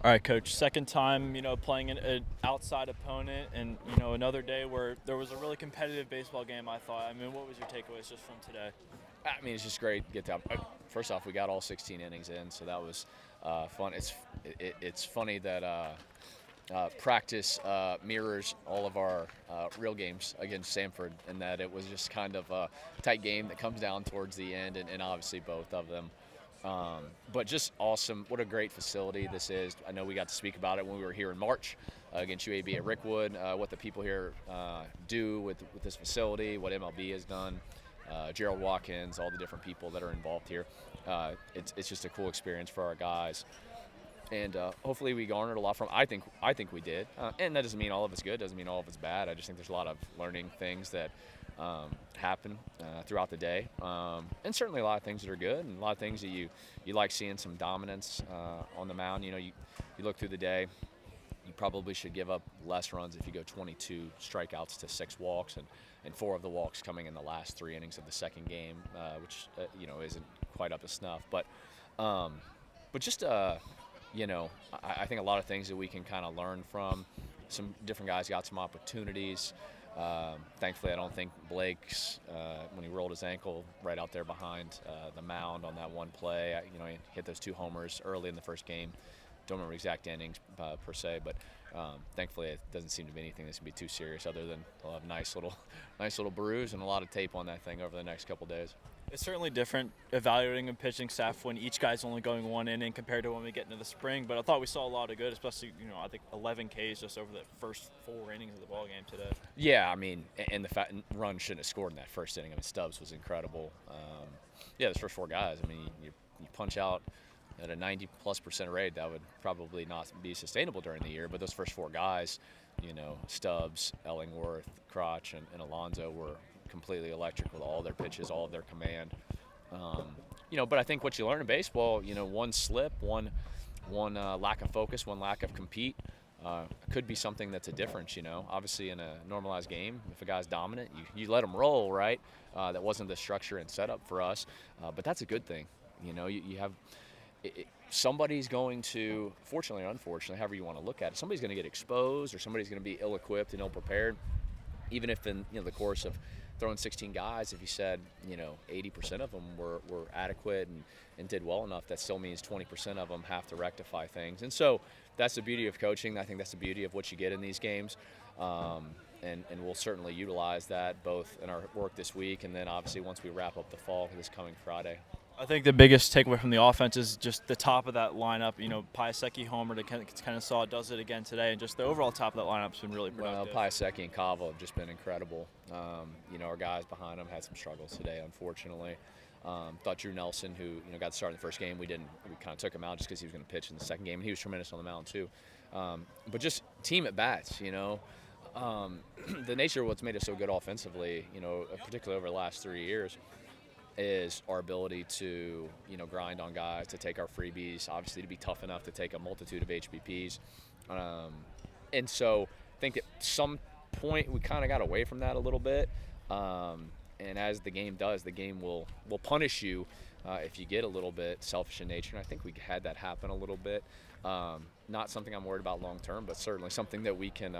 All right, Coach. Second time, playing an outside opponent, and another day where there was a really competitive baseball game. I thought. I mean, what was your takeaways just from today? I mean, it's just great to get to. First off, we got all 16 innings in, so that was fun. It's funny that practice mirrors all of our real games against Samford, and that it was just kind of a tight game that comes down towards the end, and obviously both of them. But just awesome. What a great facility this is. I know we got to speak about it when we were here in March against UAB at Rickwood, what the people here do with this facility, what MLB has done, Gerald Watkins, all the different people that are involved here. It's just a cool experience for our guys. And hopefully we garnered a lot from. I think we did, and that doesn't mean all of it's good. Doesn't mean all of it's bad. I just think there's a lot of learning things that happen throughout the day, and certainly a lot of things that are good, and a lot of things that you like seeing some dominance on the mound. You look through the day. You probably should give up less runs if you go 22 strikeouts to 6 walks, and 4 of the walks coming in the last 3 innings of the second game, which isn't quite up to snuff. But just I think a lot of things that we can kind of learn from. Some different guys got some opportunities. Thankfully, I don't think Blake's, when he rolled his ankle right out there behind the mound on that one play, he hit those 2 homers early in the first game. Don't remember exact innings per se, but thankfully it doesn't seem to be anything that's going to be too serious, other than they'll have nice little bruise and a lot of tape on that thing over the next couple days. It's certainly different evaluating a pitching staff when each guy's only going 1 inning compared to when we get into the spring. But I thought we saw a lot of good, especially I think 11 Ks just over the first 4 innings of the ball game today. Yeah, I mean, and the fact run shouldn't have scored in that first inning. I mean, Stubbs was incredible. Yeah, those first 4 guys. I mean, you punch out at a 90+% rate, that would probably not be sustainable during the year. But those first 4 guys, Stubbs, Ellingworth, Crotch, and Alonso were completely electric with all their pitches, all of their command. But I think what you learn in baseball, one slip, one lack of focus, one lack of compete, could be something that's a difference. Obviously in a normalized game, if a guy's dominant, you let him roll, right? That wasn't the structure and setup for us, but that's a good thing. You have somebody's going to, fortunately or unfortunately, however you want to look at it, somebody's going to get exposed, or somebody's going to be ill-equipped and ill-prepared. Even if in the course of throwing 16 guys, if you said 80% of them were adequate and did well enough, that still means 20% of them have to rectify things. And so that's the beauty of coaching. I think that's the beauty of what you get in these games. And we'll certainly utilize that both in our work this week, and then obviously once we wrap up the fall this coming Friday. I think the biggest takeaway from the offense is just the top of that lineup. Piasecki homer to Kennesaw does it again today, and just the overall top of that lineup's been really productive. Well, Piasecki and Cava have just been incredible. Our guys behind them had some struggles today, unfortunately. Thought Drew Nelson, who got to start in the first game, we kind of took him out just because he was going to pitch in the second game, and he was tremendous on the mound too. But just team at bats, the nature of what's made us so good offensively, particularly over the last 3 years, is our ability to, grind on guys, to take our freebies, obviously to be tough enough to take a multitude of HBPs. And so I think at some point we kind of got away from that a little bit. And as the game does, the game will punish you if you get a little bit selfish in nature. And I think we had that happen a little bit. Not something I'm worried about long term, but certainly something that we can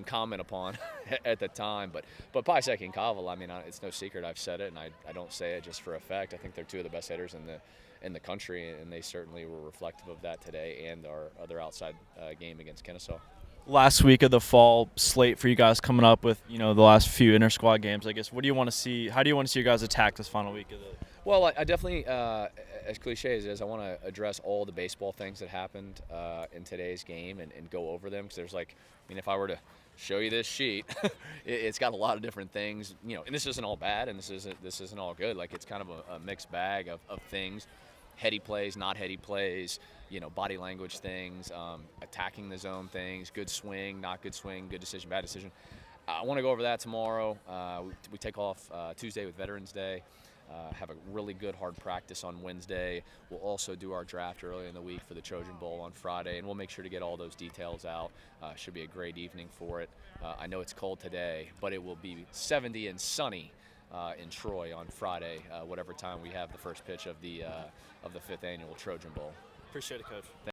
comment upon at the time. But Piasecki and Cavil, I mean, it's no secret. I've said it, and I don't say it just for effect. I think they're 2 of the best hitters in the country, and they certainly were reflective of that today and our other outside game against Kennesaw. Last week of the fall slate for you guys coming up with the last few inter-squad games, I guess. What do you want to see? How do you want to see your guys attack this final week of the? Well, I definitely, as cliche as it is, I want to address all the baseball things that happened in today's game and go over them, because there's if I were to show you this sheet, it's got a lot of different things, and this isn't all bad and this isn't all good. It's kind of a mixed bag of things, heady plays, not heady plays, body language things, attacking the zone things, good swing, not good swing, good decision, bad decision. I want to go over that tomorrow. We take off Tuesday with Veterans Day. Have a really good hard practice on Wednesday. We'll also do our draft early in the week for the Trojan Bowl on Friday, and we'll make sure to get all those details out. Should be a great evening for it. I know it's cold today, but it will be 70 and sunny in Troy on Friday, whatever time we have the first pitch of the 5th annual Trojan Bowl. Appreciate it, Coach.